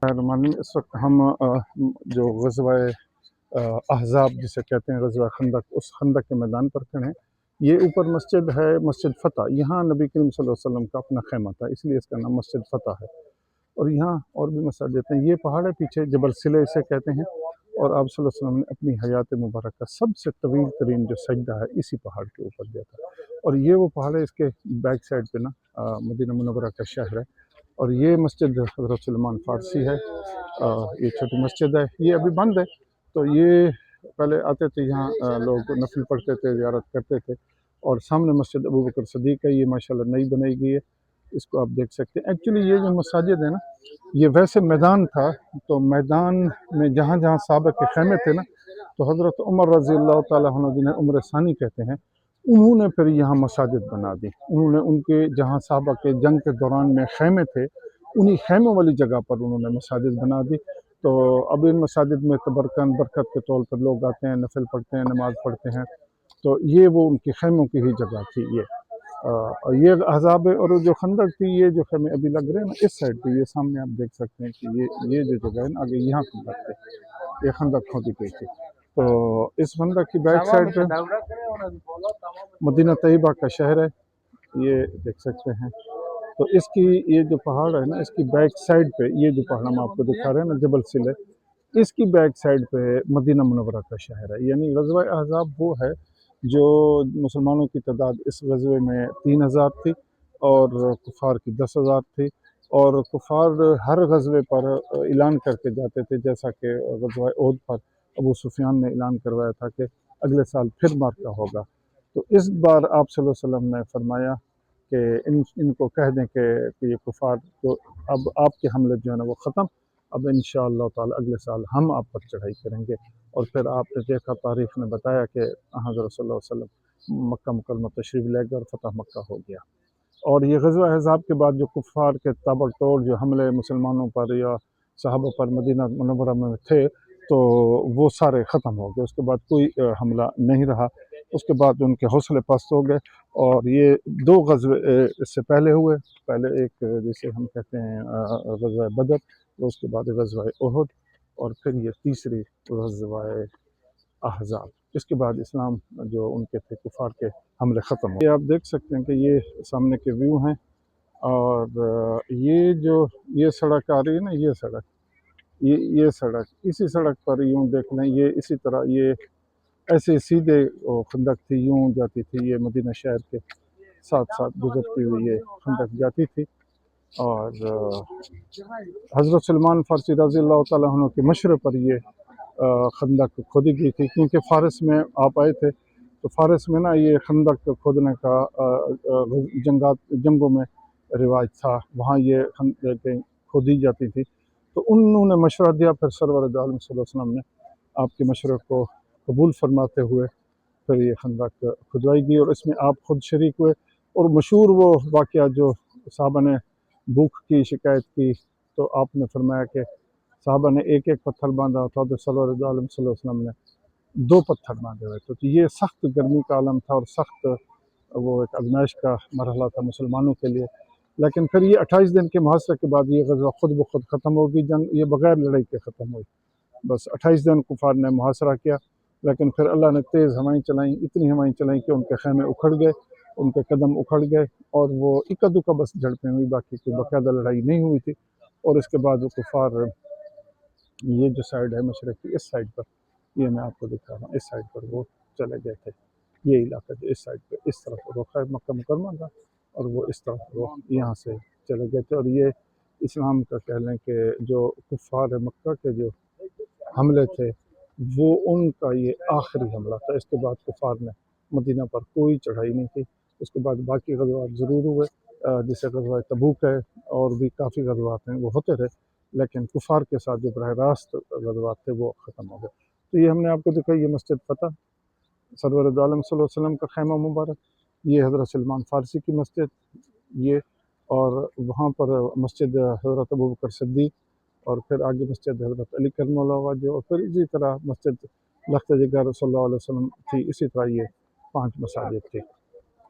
اس وقت ہم جو غزوہ احزاب جسے کہتے ہیں غزوہ خندق، اس خندق کے میدان پر کھڑے ہیں۔ یہ اوپر مسجد ہے، مسجد فتح، یہاں نبی کریم صلی اللہ علیہ وسلم کا اپنا خیمہ تھا، اس لیے اس کا نام مسجد فتح ہے۔ اور یہاں اور بھی مساجد ہیں۔ یہ پہاڑ ہے پیچھے، جبل سلہ اسے کہتے ہیں، اور آپ صلی اللہ علیہ وسلم نے اپنی حیات مبارکہ سب سے طویل ترین جو سجدہ ہے اسی پہاڑ کے اوپر دیا تھا۔ اور یہ وہ پہاڑ ہے، اس کے بیک سائڈ پہ نا مدینہ منورہ کا شہر ہے۔ اور یہ مسجد حضرت سلمان فارسی ہے، یہ چھوٹی مسجد ہے، یہ ابھی بند ہے۔ تو یہ پہلے آتے تھے یہاں، لوگ نفل پڑھتے تھے، زیارت کرتے تھے۔ اور سامنے مسجد ابو بکر صدیق ہے، یہ ماشاءاللہ نئی بنائی گئی ہے، اس کو آپ دیکھ سکتے ہیں۔ ایکچولی یہ جو مساجد ہے نا، یہ ویسے میدان تھا، تو میدان میں جہاں جہاں صحابہ کے خیمے تھے نا، تو حضرت عمر رضی اللہ تعالیٰ عنہ، جنہیں عمر ثانی کہتے ہیں، انہوں نے پھر یہاں مساجد بنا دی۔ انہوں نے ان کے جہاں صحابہ کے جنگ کے دوران میں خیمے تھے، انہی خیموں والی جگہ پر انہوں نے مساجد بنا دی۔ تو اب ان مساجد میں تبرکن برکت کے طور پر لوگ آتے ہیں، نفل پڑھتے ہیں، نماز پڑھتے ہیں۔ تو یہ وہ ان کی خیموں کی ہی جگہ تھی یہ احزاب، اور جو خندق تھی، یہ جو خیمے ابھی لگ رہے ہیں نا اس سائڈ پہ، یہ سامنے آپ دیکھ سکتے ہیں کہ یہ جو جگہ ہے نا آگے، یہاں خندق تھے، یہ خندق کھودی گئی تھی۔ تو اس خندق کی بیک سائڈ پہ مدینہ طیبہ کا شہر ہے، یہ دیکھ سکتے ہیں۔ تو اس کی یہ جو پہاڑ ہے نا، اس کی بیک سائڈ پہ یہ جو پہاڑ ہم آپ کو دکھا رہے ہیں نا، جبل سلہ، اس کی بیک سائڈ پہ مدینہ منورہ کا شہر ہے۔ یعنی غزوہ احزاب وہ ہے جو مسلمانوں کی تعداد اس غزوے میں 3000 تھی، اور کفار کی 10,000 تھی۔ اور کفار ہر غزوے پر اعلان کر کے جاتے تھے، جیسا کہ غزوہ احد پر ابو سفیان نے اعلان کروایا تھا کہ اگلے سال پھر مارکا ہوگا۔ تو اس بار آپ صلی اللہ علیہ وسلم نے فرمایا کہ ان کو کہہ دیں کہ یہ کفار، تو اب آپ کے حملے جو ہے نا وہ ختم، اب انشاءاللہ تعالی اگلے سال ہم آپ پر چڑھائی کریں گے۔ اور پھر آپ نے دیکھا، تاریخ نے بتایا کہ حضرت صلی اللہ علیہ وسلم مکہ مکرمہ تشریف لے گئے اور فتح مکہ ہو گیا۔ اور یہ غزوہ احزاب کے بعد جو کفار کے تابڑ توڑ جو حملے مسلمانوں پر یا صحابہ پر مدینہ منورہ میں تھے، تو وہ سارے ختم ہو گئے۔ اس کے بعد کوئی حملہ نہیں رہا، اس کے بعد ان کے حوصلے پست ہو گئے۔ اور یہ 2 غزوے اس سے پہلے ہوئے، پہلے ایک جسے ہم کہتے ہیں غزوہ بدر، اس کے بعد غزوہ احد، اور پھر یہ تیسری غزوہ احزاب۔ اس کے بعد اسلام جو ان کے تھے کفار کے حملے ختم ہو گئے۔ یہ آپ دیکھ سکتے ہیں کہ یہ سامنے کے ویو ہیں، اور یہ سڑک آ رہی ہے نا، یہ سڑک، یہ سڑک، اسی سڑک پر یوں دیکھ لیں، یہ اسی طرح یہ ایسے سیدھے خندق تھی، یوں جاتی تھی، یہ مدینہ شہر کے ساتھ ساتھ گزرتی ہوئی یہ خندق جاتی تھی۔ اور حضرت سلمان فارسی رضی اللہ تعالیٰ عنہ کے مشورے پر یہ خندق کھودی گئی تھی، کیونکہ فارس میں آپ آئے تھے، تو فارس میں نا یہ خندق کھودنے کا جنگوں میں رواج تھا، وہاں یہ خندقیں کھودی جاتی تھی۔ تو انہوں نے مشورہ دیا، پھر سرور دو عالم صلی اللہ علیہ وسلم نے آپ کے مشورے کو قبول فرماتے ہوئے پھر یہ خندق کھدوائی گئی، اور اس میں آپ خود شریک ہوئے۔ اور مشہور وہ واقعہ جو صحابہ نے بھوک کی شکایت کی، تو آپ نے فرمایا کہ صحابہ نے ایک ایک پتھر باندھا تھا، تو سرور دو عالم صلی اللہ علیہ وسلم نے 2 پتھر باندھے ہوئے تھے۔ تو یہ سخت گرمی کا عالم تھا، اور سخت وہ ایک آزمائش کا مرحلہ تھا مسلمانوں کے لیے۔ لیکن پھر یہ 28 دن کے محاصرے کے بعد یہ غزوہ خود بخود ختم ہوگی، جنگ یہ بغیر لڑائی کے ختم ہوئی۔ بس 28 دن کفار نے محاصرہ کیا، لیکن پھر اللہ نے تیز ہوائیں چلائیں، اتنی ہوائیں چلائیں کہ ان کے خیمے اکھڑ گئے، ان کے قدم اکھڑ گئے، اور وہ اکا دکا بس جھڑپیں ہوئی، باقی کوئی باقاعدہ لڑائی نہیں ہوئی تھی۔ اور اس کے بعد وہ کفار، یہ جو سائڈ ہے مشرق کی، اس سائڈ پر، یہ میں آپ کو دکھا رہا ہوں، اس سائڈ پر وہ چلے گئے تھے۔ یہ علاقہ جو اس سائڈ پہ اس طرف رخ ہے مکہ مکرمہ کا، اور وہ اس طرف وہ یہاں سے چلے گئے تھے۔ اور یہ اسلام کا کہہ لیں کہ جو کفار مکہ کے جو حملے تھے، وہ ان کا یہ آخری حملہ تھا۔ اس کے بعد کفار نے مدینہ پر کوئی چڑھائی نہیں کی۔ اس کے بعد باقی غزوات ضرور ہوئے، جیسے غزوہ تبوک ہے، اور بھی کافی غزوات ہیں وہ ہوتے رہے، لیکن کفار کے ساتھ جو براہ راست غزوات تھے وہ ختم ہو گئے۔ تو یہ ہم نے آپ کو دکھا، یہ مسجد فتح، سرور دو عالم صلی اللہ علیہ وسلم کا خیمہ مبارک، یہ حضرت سلمان فارسی کی مسجد، یہ، اور وہاں پر مسجد حضرت ابو بکر صدیق، اور پھر آگے مسجد حضرت علی کرم اللہ وجہ، اور پھر اسی طرح مسجد لخت جگر صلی اللہ علیہ وسلم تھی۔ اسی طرح یہ 5 مساجد تھی۔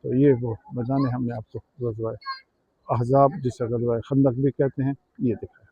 تو یہ وہ میدان ہم نے آپ کو غزوہ احزاب، جسے غزوہ خندق بھی کہتے ہیں، یہ دکھایا۔